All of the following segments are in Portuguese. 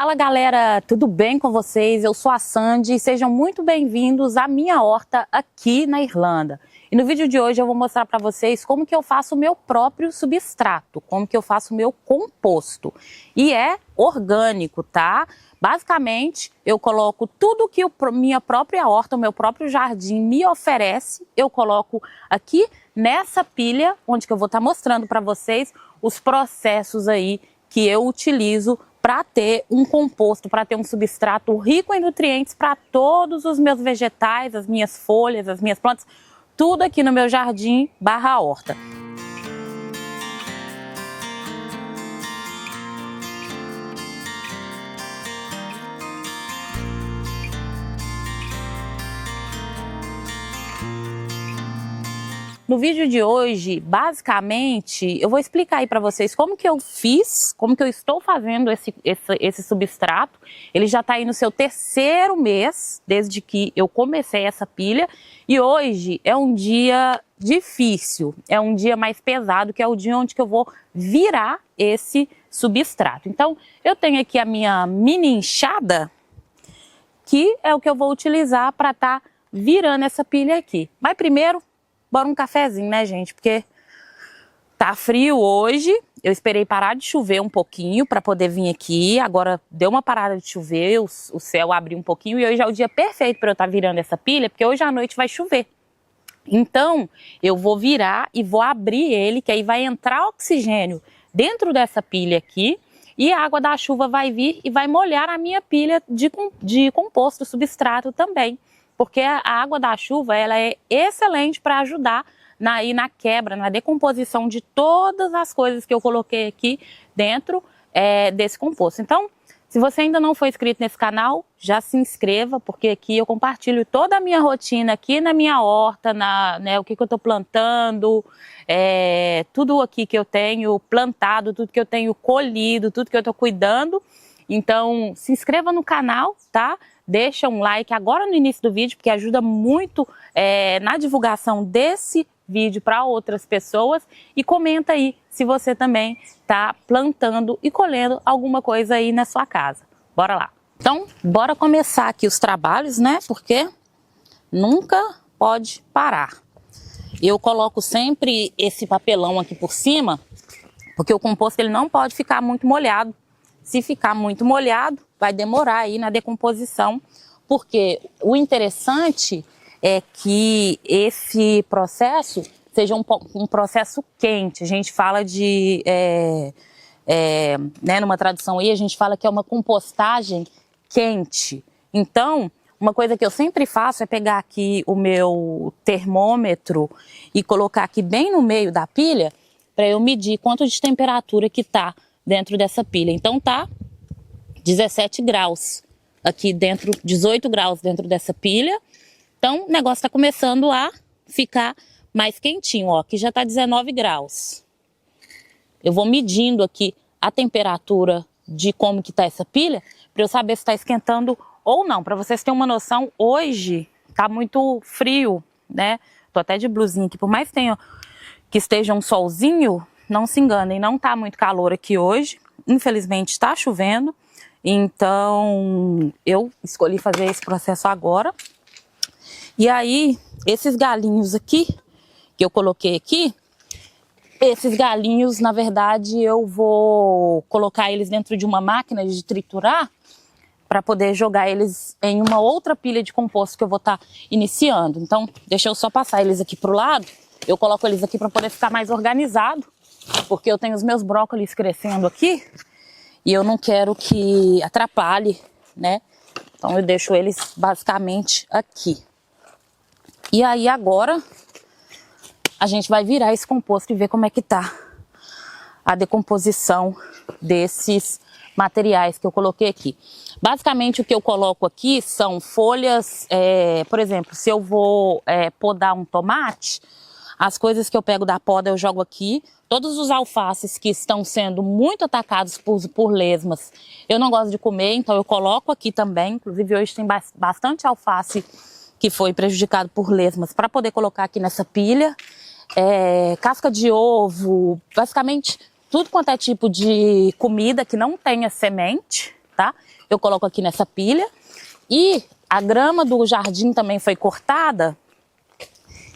Fala galera, tudo bem com vocês? Eu sou a Sandy e sejam muito bem-vindos à minha horta aqui na Irlanda. E no vídeo de hoje eu vou mostrar para vocês como que eu faço o meu próprio substrato, como que eu faço o meu composto. E é orgânico, tá? Basicamente, eu coloco tudo que minha própria horta, o meu próprio jardim me oferece, eu coloco aqui nessa pilha, onde que eu vou estar mostrando para vocês os processos aí que eu utilizo para ter um composto, para ter um substrato rico em nutrientes para todos os meus vegetais, as minhas folhas, as minhas plantas, tudo aqui no meu jardim barra horta. No vídeo de hoje, basicamente, eu vou explicar aí para vocês como que eu fiz, como que eu estou fazendo esse substrato. Ele já está aí no seu terceiro mês, desde que eu comecei essa pilha. E hoje é um dia difícil, é um dia mais pesado, que é o dia onde que eu vou virar esse substrato. Então, eu tenho aqui a minha mini enxada, que é o que eu vou utilizar para estar virando essa pilha aqui. Mas primeiro, bora um cafezinho, né, gente? Porque tá frio hoje. Eu esperei parar de chover um pouquinho para poder vir aqui. Agora deu uma parada de chover, o céu abriu um pouquinho e hoje é o dia perfeito para eu estar virando essa pilha, porque hoje à noite vai chover. Então, eu vou virar e vou abrir ele, que aí vai entrar oxigênio dentro dessa pilha aqui e a água da chuva vai vir e vai molhar a minha pilha de composto substrato também. Porque a água da chuva ela é excelente para ajudar na quebra, na decomposição de todas as coisas que eu coloquei aqui dentro desse composto. Então, se você ainda não foi inscrito nesse canal, já se inscreva, porque aqui eu compartilho toda a minha rotina aqui na minha horta, o que eu estou plantando, tudo aqui que eu tenho plantado, tudo que eu tenho colhido, tudo que eu estou cuidando. Então, se inscreva no canal, tá? Deixa um like agora no início do vídeo, porque ajuda muito na divulgação desse vídeo para outras pessoas. E comenta aí se você também está plantando e colhendo alguma coisa aí na sua casa. Bora lá! Então, bora começar aqui os trabalhos, né? Porque nunca pode parar. Eu coloco sempre esse papelão aqui por cima, porque o composto ele não pode ficar muito molhado. Se ficar muito molhado, vai demorar aí na decomposição, porque o interessante é que esse processo seja um processo quente. A gente fala de, numa tradução aí, a gente fala que é uma compostagem quente. Então, uma coisa que eu sempre faço é pegar aqui o meu termômetro e colocar aqui bem no meio da pilha, para eu medir quanto de temperatura que está dentro dessa pilha. Então tá 17 graus aqui dentro, 18 graus dentro dessa pilha. Então o negócio tá começando a ficar mais quentinho, ó, aqui já tá 19 graus. Eu vou medindo aqui a temperatura de como que tá essa pilha, para eu saber se tá esquentando ou não. Para vocês terem uma noção, hoje tá muito frio, né? Tô até de blusinha aqui, por mais que esteja um solzinho, não se enganem, não tá muito calor aqui hoje, infelizmente está chovendo, então eu escolhi fazer esse processo agora. E aí, esses galinhos aqui, que eu coloquei aqui, esses galinhos, na verdade, eu vou colocar eles dentro de uma máquina de triturar, para poder jogar eles em uma outra pilha de composto que eu vou estar iniciando. Então, deixa eu só passar eles aqui pro lado, eu coloco eles aqui para poder ficar mais organizado, porque eu tenho os meus brócolis crescendo aqui e eu não quero que atrapalhe, né? Então eu deixo eles basicamente aqui. E aí agora a gente vai virar esse composto e ver como é que tá a decomposição desses materiais que eu coloquei aqui. Basicamente o que eu coloco aqui são folhas, por exemplo, se eu vou podar um tomate, as coisas que eu pego da poda eu jogo aqui. Todos os alfaces que estão sendo muito atacados por lesmas, eu não gosto de comer, então eu coloco aqui também. Inclusive hoje tem bastante alface que foi prejudicado por lesmas para poder colocar aqui nessa pilha. Casca de ovo, basicamente tudo quanto é tipo de comida que não tenha semente, tá? Eu coloco aqui nessa pilha. E a grama do jardim também foi cortada.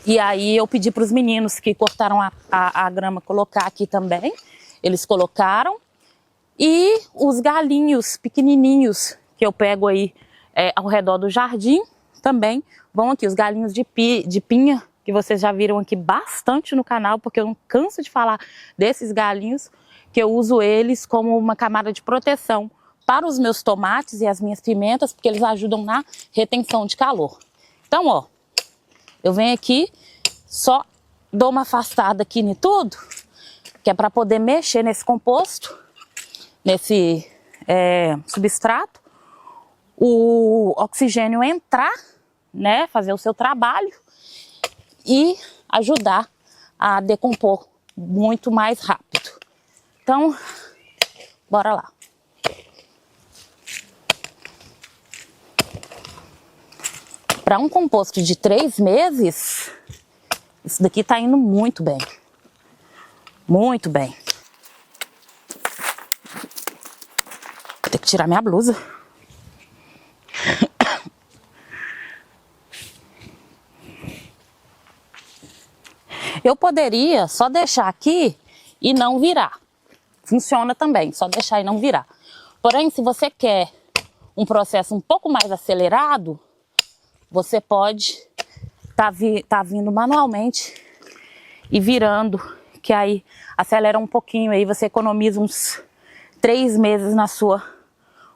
E aí eu pedi para os meninos que cortaram a grama colocar aqui também. Eles colocaram. E os galinhos pequenininhos que eu pego aí ao redor do jardim também vão aqui. Os galinhos de pinha, que vocês já viram aqui bastante no canal, porque eu não canso de falar desses galinhos, que eu uso eles como uma camada de proteção para os meus tomates e as minhas pimentas, porque eles ajudam na retenção de calor. Então, ó, eu venho aqui, só dou uma afastada aqui em tudo, que é para poder mexer nesse composto, nesse substrato, o oxigênio entrar, né, fazer o seu trabalho e ajudar a decompor muito mais rápido. Então, bora lá. Para um composto de 3 meses, isso daqui tá indo muito bem. Muito bem. Vou ter que tirar minha blusa. Eu poderia só deixar aqui e não virar. Funciona também, só deixar e não virar. Porém, se você quer um processo um pouco mais acelerado, você pode tá vindo manualmente e virando, que aí acelera um pouquinho, aí você economiza uns 3 meses na sua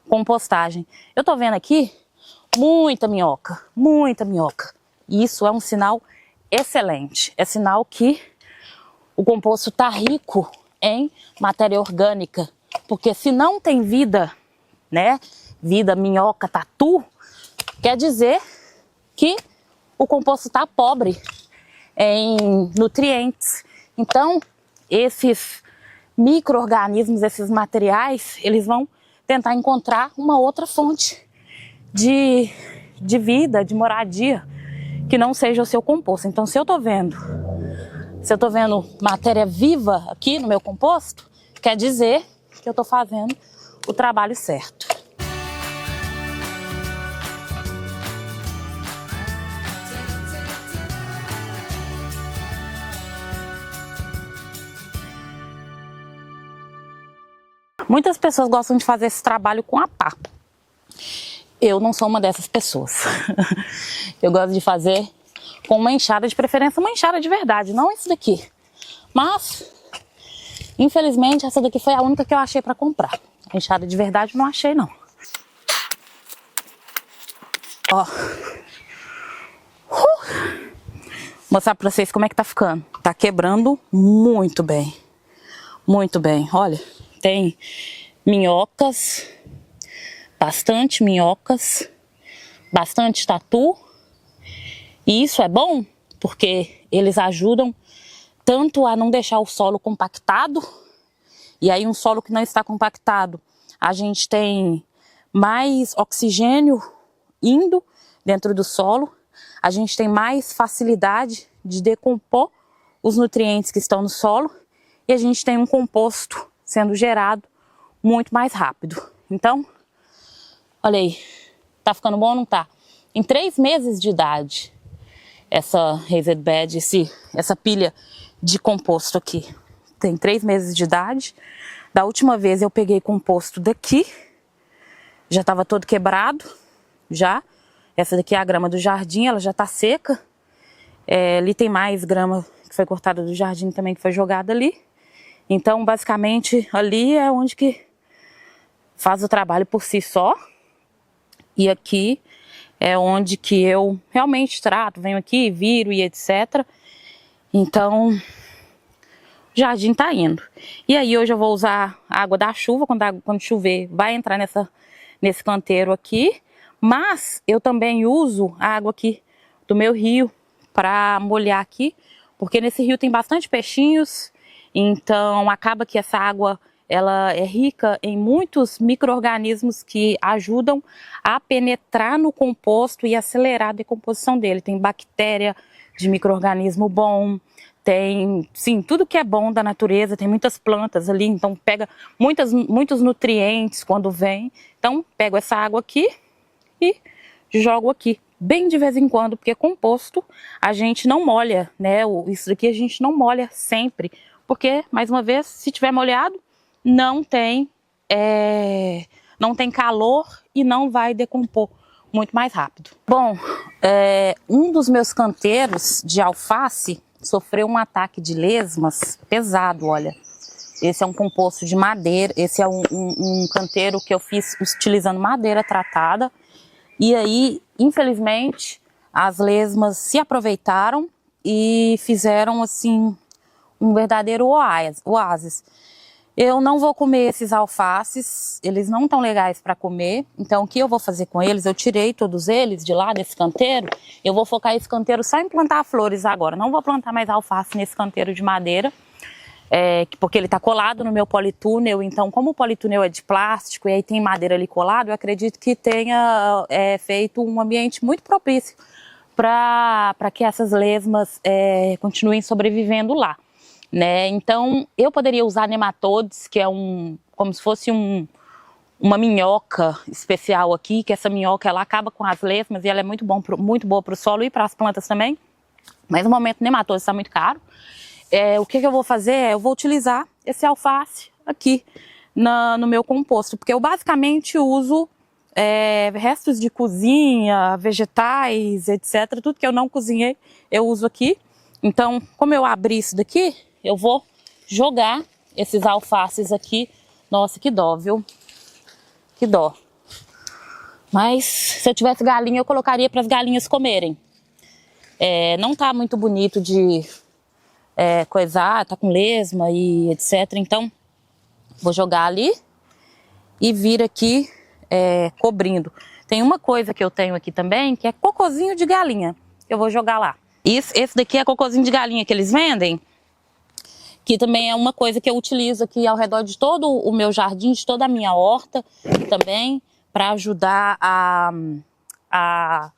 compostagem. Eu tô vendo aqui muita minhoca, muita minhoca. E isso é um sinal excelente. É sinal que o composto tá rico em matéria orgânica. Porque se não tem vida, né, vida, minhoca, tatu, quer dizer que o composto está pobre em nutrientes. Então, esses micro-organismos, esses materiais, eles vão tentar encontrar uma outra fonte de vida, de moradia, que não seja o seu composto. Então, se eu tô vendo matéria viva aqui no meu composto, quer dizer que eu tô fazendo o trabalho certo. Muitas pessoas gostam de fazer esse trabalho com a pá. Eu não sou uma dessas pessoas. Eu gosto de fazer com uma enxada, de preferência uma enxada de verdade, não isso daqui. Mas, infelizmente, essa daqui foi a única que eu achei para comprar. A enxada de verdade eu não achei, não. Ó. Vou mostrar para vocês como é que tá ficando. Tá quebrando muito bem. Muito bem, olha. Tem minhocas, bastante minhocas, bastante tatu. E isso é bom porque eles ajudam tanto a não deixar o solo compactado. E aí um solo que não está compactado, a gente tem mais oxigênio indo dentro do solo. A gente tem mais facilidade de decompor os nutrientes que estão no solo. E a gente tem um composto sendo gerado muito mais rápido. Então, olha aí, tá ficando bom ou não tá? Em 3 meses de idade, essa raised bed, essa pilha de composto aqui, tem 3 meses de idade. Da última vez eu peguei composto daqui, já estava todo quebrado, já. Essa daqui é a grama do jardim, ela já tá seca. Ali tem mais grama que foi cortada do jardim também, que foi jogada ali. Então, basicamente, ali é onde que faz o trabalho por si só. E aqui é onde que eu realmente trato, venho aqui, viro e etc. Então, o jardim tá indo. E aí hoje eu vou usar a água da chuva, quando chover vai entrar nesse canteiro aqui. Mas eu também uso a água aqui do meu rio para molhar aqui, porque nesse rio tem bastante peixinhos. Então acaba que essa água ela é rica em muitos micro-organismos que ajudam a penetrar no composto e acelerar a decomposição dele. Tem bactéria, de micro-organismo bom, tem, sim, tudo que é bom da natureza, tem muitas plantas ali, então pega muitos nutrientes quando vem. Então pego essa água aqui e jogo aqui, bem de vez em quando, porque composto a gente não molha, né? Isso daqui a gente não molha sempre, porque, mais uma vez, se tiver molhado, não tem calor e não vai decompor muito mais rápido. Bom, um dos meus canteiros de alface sofreu um ataque de lesmas pesado, olha. Esse é um composto de madeira, esse é um canteiro que eu fiz utilizando madeira tratada. E aí, infelizmente, as lesmas se aproveitaram e fizeram, assim, um verdadeiro oásis. Eu não vou comer esses alfaces, eles não estão legais para comer. Então, o que eu vou fazer com eles? Eu tirei todos eles de lá desse canteiro. Eu vou focar esse canteiro só em plantar flores agora. Não vou plantar mais alface nesse canteiro de madeira. Porque ele está colado no meu politúnel, então como o politúnel é de plástico e aí tem madeira ali colado, eu acredito que tenha feito um ambiente muito propício para que essas lesmas continuem sobrevivendo lá, né? Então eu poderia usar nematodes, que é como se fosse uma minhoca especial aqui, que essa minhoca ela acaba com as lesmas e ela é muito boa para o solo e para as plantas também, mas no momento o nematóide está muito caro. O que eu vou fazer eu vou utilizar esse alface aqui no meu composto, porque eu basicamente uso restos de cozinha, vegetais, etc. Tudo que eu não cozinhei eu uso aqui. Então, como eu abri isso daqui, eu vou jogar esses alfaces aqui. Nossa, que dó, viu? Que dó. Mas se eu tivesse galinha, eu colocaria para as galinhas comerem. Não tá muito bonito de coisar, tá com lesma e etc. Então, vou jogar ali e vir aqui cobrindo. Tem uma coisa que eu tenho aqui também, que é cocôzinho de galinha. Eu vou jogar lá. Esse daqui é cocôzinho de galinha que eles vendem, que também é uma coisa que eu utilizo aqui ao redor de todo o meu jardim, de toda a minha horta também, para ajudar a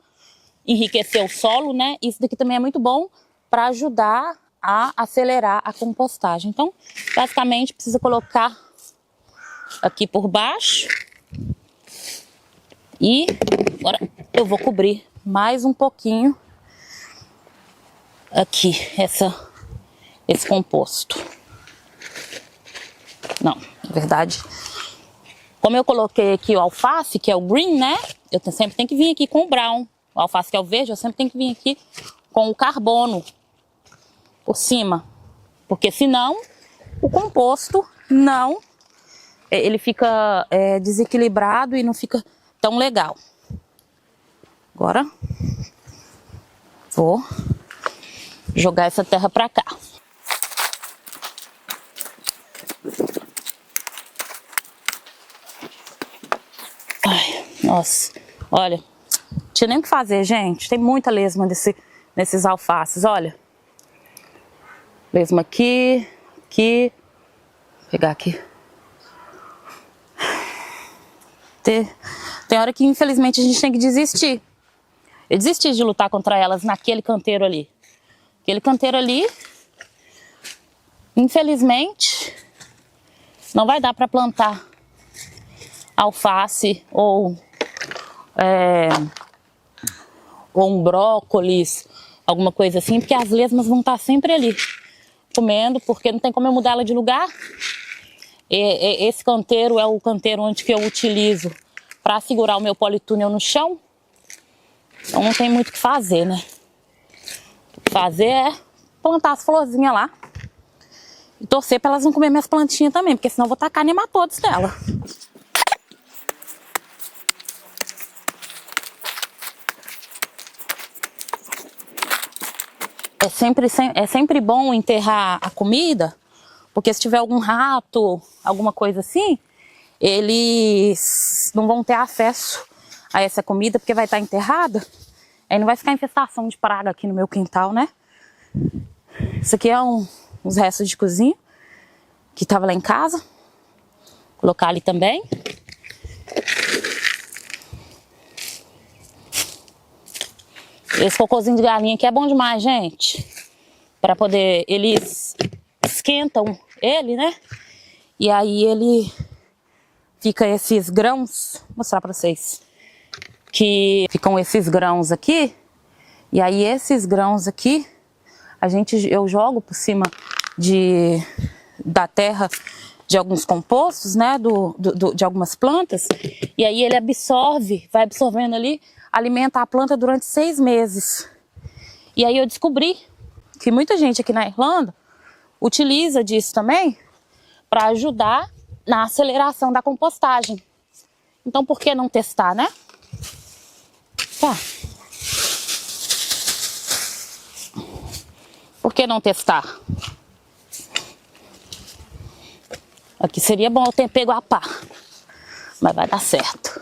enriquecer o solo, né? Isso daqui também é muito bom para ajudar a acelerar a compostagem. Então, basicamente, precisa colocar aqui por baixo. E agora eu vou cobrir mais um pouquinho aqui esse composto. Não, na verdade, como eu coloquei aqui o alface, que é o green, né? Eu sempre tenho que vir aqui com o brown. O alface que é o verde, eu sempre tenho que vir aqui com o carbono por cima, porque senão o composto ele fica desequilibrado e não fica tão legal. Agora vou jogar essa terra para cá. Ai, nossa, olha, não tinha nem o que fazer, gente. Tem muita lesma nesses alfaces, olha. Lesma aqui, aqui. Vou pegar aqui. Tem hora que, infelizmente, a gente tem que desistir. Eu desisti de lutar contra elas naquele canteiro ali. Aquele canteiro ali, infelizmente, não vai dar para plantar alface ou um brócolis, alguma coisa assim, porque as lesmas vão estar sempre ali comendo, porque não tem como eu mudar ela de lugar. Esse canteiro é o canteiro onde que eu utilizo para segurar o meu politúnel no chão. Então não tem muito o que fazer, né? O que fazer é plantar as florzinhas lá e torcer para elas não comer minhas plantinhas também, porque senão eu vou tacar nematodes nela. É sempre bom enterrar a comida, porque se tiver algum rato, alguma coisa assim, eles não vão ter acesso a essa comida, porque vai estar enterrada. Aí não vai ficar infestação de praga aqui no meu quintal, né? Isso aqui é uns restos de cozinha que estava lá em casa. Vou colocar ali também. Esse cocôzinho de galinha aqui é bom demais, gente. Pra poder... Eles esquentam ele, né? E aí ele fica esses grãos. Vou mostrar pra vocês. Que ficam esses grãos aqui. E aí esses grãos aqui, eu jogo por cima da terra de alguns compostos, né, de algumas plantas, e aí ele absorve, vai absorvendo ali, alimenta a planta durante 6 meses. E aí eu descobri que muita gente aqui na Irlanda utiliza disso também para ajudar na aceleração da compostagem. Então por que não testar, né? Tá. Por que não testar? Aqui seria bom eu ter pego a pá, mas vai dar certo.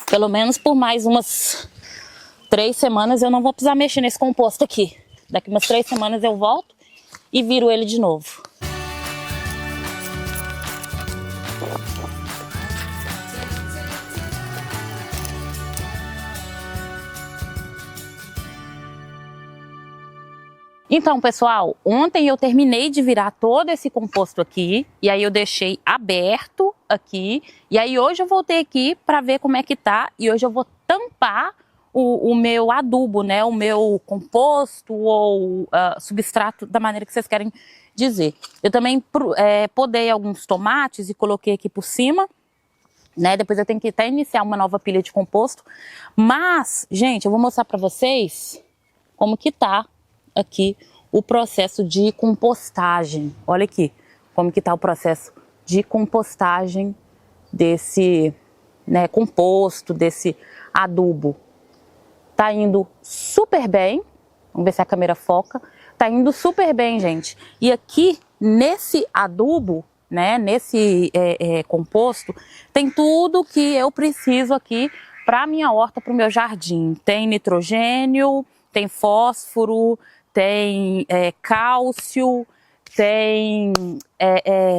Pelo menos por mais umas 3 semanas eu não vou precisar mexer nesse composto aqui. Daqui umas 3 semanas eu volto e viro ele de novo. Então, pessoal, ontem eu terminei de virar todo esse composto aqui, e aí eu deixei aberto aqui, e aí hoje eu voltei aqui para ver como é que tá, e hoje eu vou tampar o meu adubo, né, o meu composto ou substrato, da maneira que vocês querem dizer. Eu também podei alguns tomates e coloquei aqui por cima, né, depois eu tenho que até iniciar uma nova pilha de composto, mas, gente, eu vou mostrar para vocês como que tá aqui o processo de compostagem. Olha aqui como que tá o processo de compostagem desse, né, composto, desse adubo. Tá indo super bem. Vamos ver se a câmera foca. Tá indo super bem, gente. E aqui nesse adubo, né, nesse composto, tem tudo que eu preciso aqui para minha horta, para o meu jardim. Tem nitrogênio, tem fósforo, tem cálcio, tem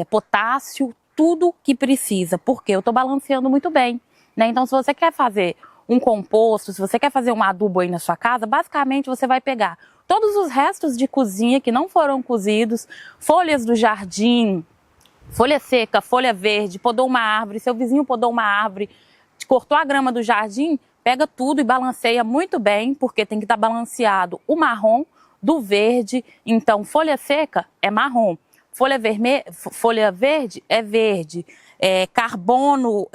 potássio, tudo que precisa, porque eu estou balanceando muito bem, né? Então, se você quer fazer um composto, se você quer fazer um adubo aí na sua casa, basicamente você vai pegar todos os restos de cozinha que não foram cozidos, folhas do jardim, folha seca, folha verde, podou uma árvore, seu vizinho podou uma árvore, cortou a grama do jardim, pega tudo e balanceia muito bem, porque tem que estar balanceado o marrom do verde. Então folha seca é marrom, folha verde é verde, carbono,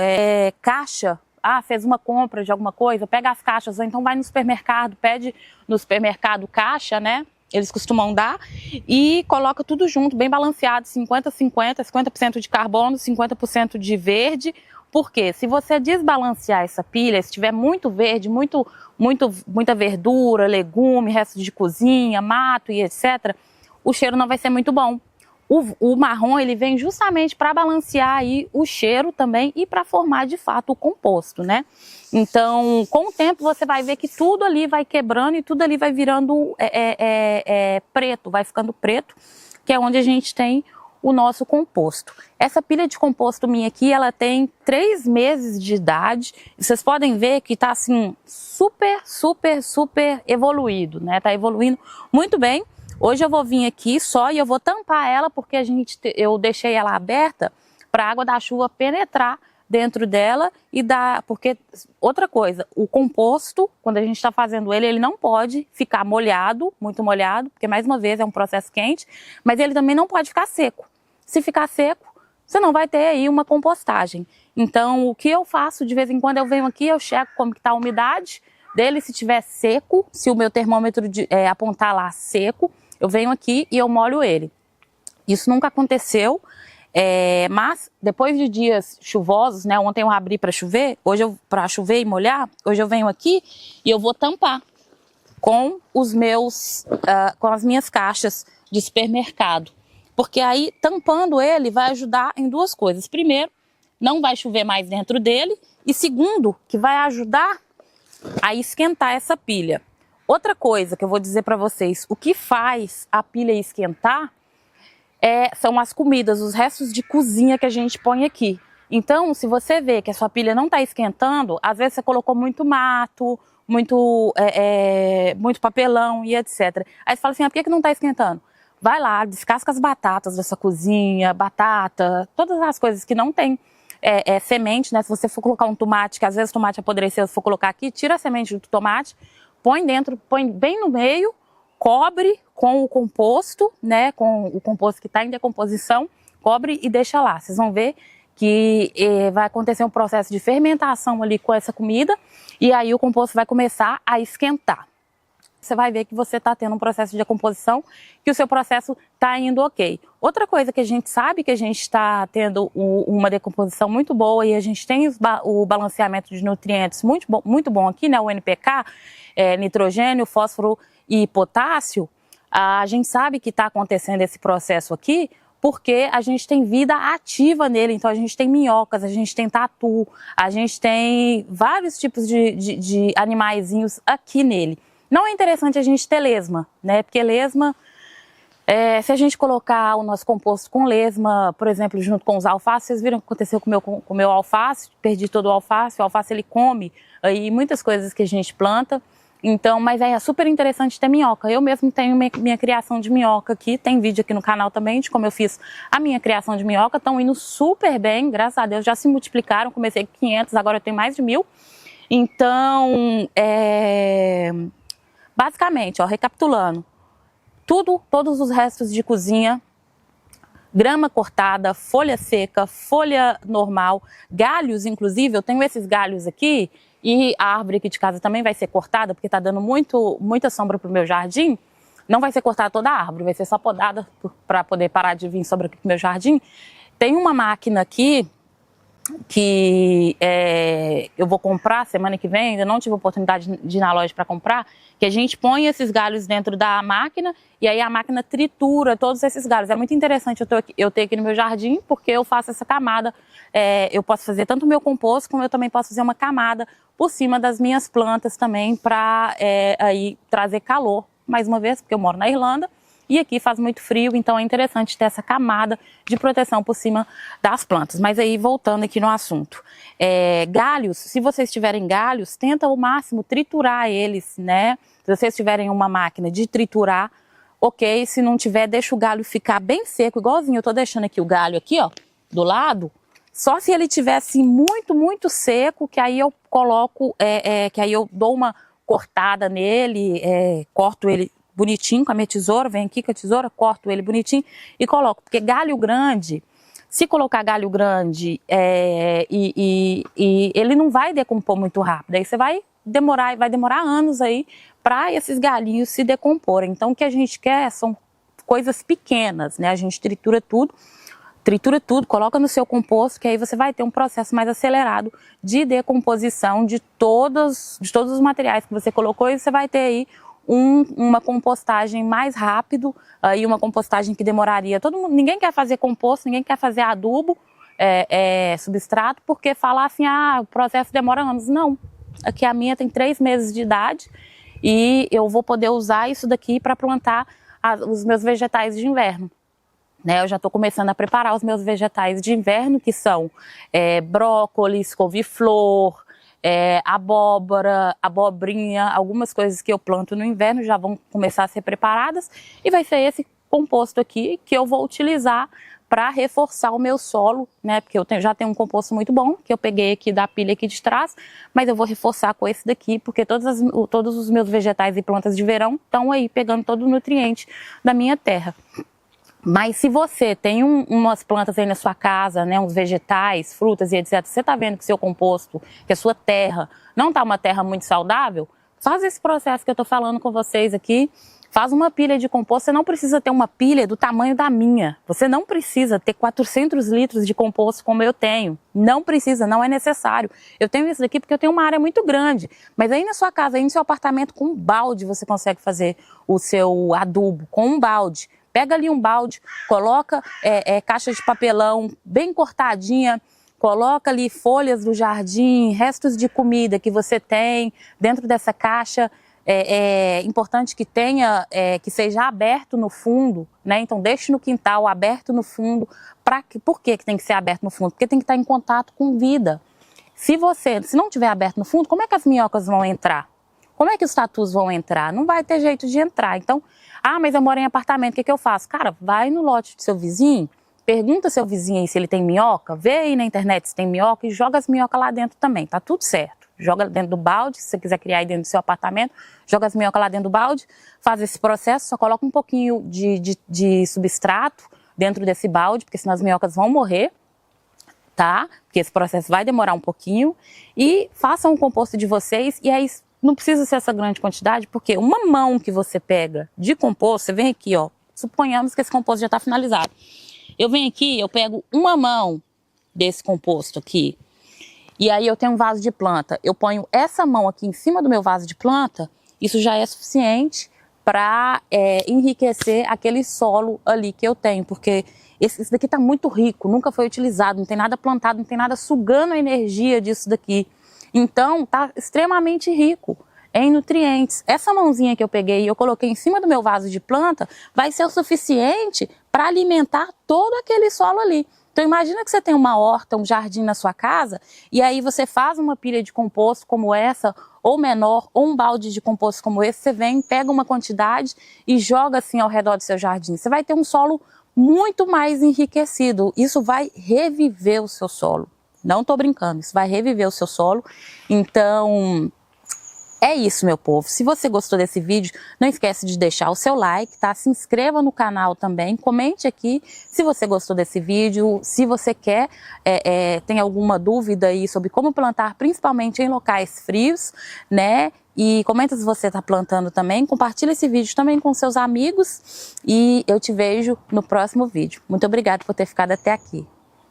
caixa, fez uma compra de alguma coisa, pega as caixas, ou então vai no supermercado, pede no supermercado caixa, né? Eles costumam dar, e coloca tudo junto, bem balanceado, 50-50, 50% de carbono, 50% de verde. Porque se você desbalancear essa pilha, se tiver muito verde, muita verdura, legume, resto de cozinha, mato e etc., o cheiro não vai ser muito bom. O marrom, ele vem justamente para balancear aí o cheiro também e para formar de fato o composto, né? Então, com o tempo você vai ver que tudo ali vai quebrando e tudo ali vai virando preto, vai ficando preto, que é onde a gente tem o nosso composto. Essa pilha de composto minha aqui, ela tem 3 meses de idade. E vocês podem ver que tá assim, super evoluído, né? Tá evoluindo muito bem. Hoje eu vou vir aqui só e eu vou tampar ela, porque eu deixei ela aberta para a água da chuva penetrar dentro dela porque outra coisa, o composto, quando a gente está fazendo ele não pode ficar molhado, muito molhado, porque mais uma vez é um processo quente, mas ele também não pode ficar seco. Se ficar seco, você não vai ter aí uma compostagem. Então, o que eu faço, de vez em quando eu venho aqui, eu checo como que está a umidade dele, se tiver seco, se o meu termômetro apontar lá seco, eu venho aqui e eu molho ele. Isso nunca aconteceu, mas depois de dias chuvosos, né, ontem eu abri para chover, para chover e molhar, hoje eu venho aqui e eu vou tampar com com as minhas caixas de supermercado. Porque aí, tampando ele, vai ajudar em 2 coisas. Primeiro, não vai chover mais dentro dele. E segundo, que vai ajudar a esquentar essa pilha. Outra coisa que eu vou dizer para vocês, o que faz a pilha esquentar são as comidas, os restos de cozinha que a gente põe aqui. Então, se você vê que a sua pilha não está esquentando, às vezes você colocou muito mato, muito papelão e etc. Aí você fala assim, por que não está esquentando? Vai lá, descasca as batatas da sua cozinha, batata, todas as coisas que não tem semente, né? Se você for colocar um tomate, que às vezes o tomate apodreceu, se for colocar aqui, tira a semente do tomate, põe dentro, põe bem no meio, cobre com o composto, né? Com o composto que está em decomposição, cobre e deixa lá. Vocês vão ver que vai acontecer um processo de fermentação ali com essa comida e aí o composto vai começar a esquentar. Você vai ver que você está tendo um processo de decomposição, que o seu processo está indo ok. Outra coisa que a gente sabe que a gente está tendo uma decomposição muito boa e a gente tem o balanceamento de nutrientes muito bom aqui, né? O NPK, nitrogênio, fósforo e potássio. A gente sabe que está acontecendo esse processo aqui porque a gente tem vida ativa nele, então a gente tem minhocas, a gente tem tatu, a gente tem vários tipos de animaizinhos aqui nele. Não é interessante a gente ter lesma, né? Porque lesma, se a gente colocar o nosso composto com lesma, por exemplo, junto com os alfaces, vocês viram o que aconteceu com o meu alface, perdi todo o alface ele come aí muitas coisas que a gente planta. Então, mas é super interessante ter minhoca. Eu mesmo tenho minha criação de minhoca aqui, tem vídeo aqui no canal também de como eu fiz a minha criação de minhoca, estão indo super bem, graças a Deus, já se multiplicaram, comecei com 500, agora eu tenho mais de 1000. Então, basicamente, ó, recapitulando, todos os restos de cozinha, grama cortada, folha seca, folha normal, galhos, inclusive, eu tenho esses galhos aqui, e a árvore aqui de casa também vai ser cortada, porque está dando muita sombra para o meu jardim. Não vai ser cortada toda a árvore, vai ser só podada para poder parar de vir sombra aqui para o meu jardim. Tem uma máquina aqui que eu vou comprar semana que vem, ainda não tive oportunidade de ir na loja para comprar, que a gente põe esses galhos dentro da máquina e aí a máquina tritura todos esses galhos. É muito interessante eu ter aqui no meu jardim, porque eu faço essa camada, eu posso fazer tanto o meu composto, como eu também posso fazer uma camada por cima das minhas plantas também, para aí trazer calor, mais uma vez, porque eu moro na Irlanda, e aqui faz muito frio, então é interessante ter essa camada de proteção por cima das plantas. Mas aí, voltando aqui no assunto. Galhos, se vocês tiverem galhos, tenta ao máximo triturar eles, né? Se vocês tiverem uma máquina de triturar, ok. Se não tiver, deixa o galho ficar bem seco, igualzinho eu tô deixando aqui o galho aqui, ó, do lado. Só se ele tivesse muito seco, que aí eu coloco, que aí eu dou uma cortada nele, corto ele bonitinho com a minha tesoura, venho aqui com a tesoura, corto ele bonitinho e coloco, porque galho grande, se colocar galho grande e ele não vai decompor muito rápido, aí você vai demorar anos aí para esses galinhos se decomporem. Então o que a gente quer são coisas pequenas, né? A gente tritura tudo, coloca no seu composto, que aí você vai ter um processo mais acelerado de decomposição de todos os materiais que você colocou, e você vai ter aí uma compostagem mais rápido, e uma compostagem que demoraria. Ninguém quer fazer composto, ninguém quer fazer adubo, substrato, porque fala assim, o processo demora anos. Não, aqui a minha tem 3 meses de idade e eu vou poder usar isso daqui para plantar os meus vegetais de inverno. Eu já estou começando a preparar os meus vegetais de inverno, que são brócolis, couve-flor, abóbora, abobrinha, algumas coisas que eu planto no inverno já vão começar a ser preparadas, e vai ser esse composto aqui que eu vou utilizar para reforçar o meu solo, né? Porque eu já tenho um composto muito bom, que eu peguei aqui da pilha aqui de trás, mas eu vou reforçar com esse daqui, porque todos os meus vegetais e plantas de verão estão aí pegando todo o nutriente da minha terra. Mas se você tem umas plantas aí na sua casa, né, uns vegetais, frutas e etc, você está vendo que seu composto, que a sua terra não está uma terra muito saudável, faz esse processo que eu estou falando com vocês aqui, faz uma pilha de composto. Você não precisa ter uma pilha do tamanho da minha, você não precisa ter 400 litros de composto como eu tenho, não precisa, não é necessário. Eu tenho isso daqui porque eu tenho uma área muito grande, mas aí na sua casa, aí no seu apartamento, com um balde você consegue fazer o seu adubo, com um balde. Pega ali um balde, coloca caixa de papelão bem cortadinha, coloca ali folhas do jardim, restos de comida que você tem dentro dessa caixa, é importante que tenha, que seja aberto no fundo, né? Então deixe no quintal, aberto no fundo. Por que tem que ser aberto no fundo? Porque tem que estar em contato com vida. Se não tiver aberto no fundo, como é que as minhocas vão entrar? Como é que os tatus vão entrar? Não vai ter jeito de entrar. Então, mas eu moro em apartamento, o que eu faço? Cara, vai no lote do seu vizinho, pergunta ao seu vizinho aí se ele tem minhoca, vê aí na internet se tem minhoca e joga as minhocas lá dentro também, tá tudo certo. Joga dentro do balde, se você quiser criar aí dentro do seu apartamento, joga as minhocas lá dentro do balde, faz esse processo, só coloca um pouquinho de substrato dentro desse balde, porque senão as minhocas vão morrer, tá? Porque esse processo vai demorar um pouquinho, e façam um composto de vocês, e aí não precisa ser essa grande quantidade, porque uma mão que você pega de composto, você vem aqui, ó, suponhamos que esse composto já está finalizado. Eu venho aqui, eu pego uma mão desse composto aqui, e aí eu tenho um vaso de planta, eu ponho essa mão aqui em cima do meu vaso de planta, isso já é suficiente para enriquecer aquele solo ali que eu tenho, porque esse daqui está muito rico, nunca foi utilizado, não tem nada plantado, não tem nada sugando a energia disso daqui. Então está extremamente rico em nutrientes. Essa mãozinha que eu peguei e eu coloquei em cima do meu vaso de planta vai ser o suficiente para alimentar todo aquele solo ali. Então imagina que você tem uma horta, um jardim na sua casa, e aí você faz uma pilha de composto como essa, ou menor, ou um balde de composto como esse, você vem, pega uma quantidade e joga assim ao redor do seu jardim. Você vai ter um solo muito mais enriquecido. Isso vai reviver o seu solo. Não estou brincando, isso vai reviver o seu solo. Então, é isso, meu povo. Se você gostou desse vídeo, não esquece de deixar o seu like, tá? Se inscreva no canal também, comente aqui se você gostou desse vídeo, se você quer, tem alguma dúvida aí sobre como plantar, principalmente em locais frios, né? E comenta se você está plantando também, compartilha esse vídeo também com seus amigos e eu te vejo no próximo vídeo. Muito obrigada por ter ficado até aqui.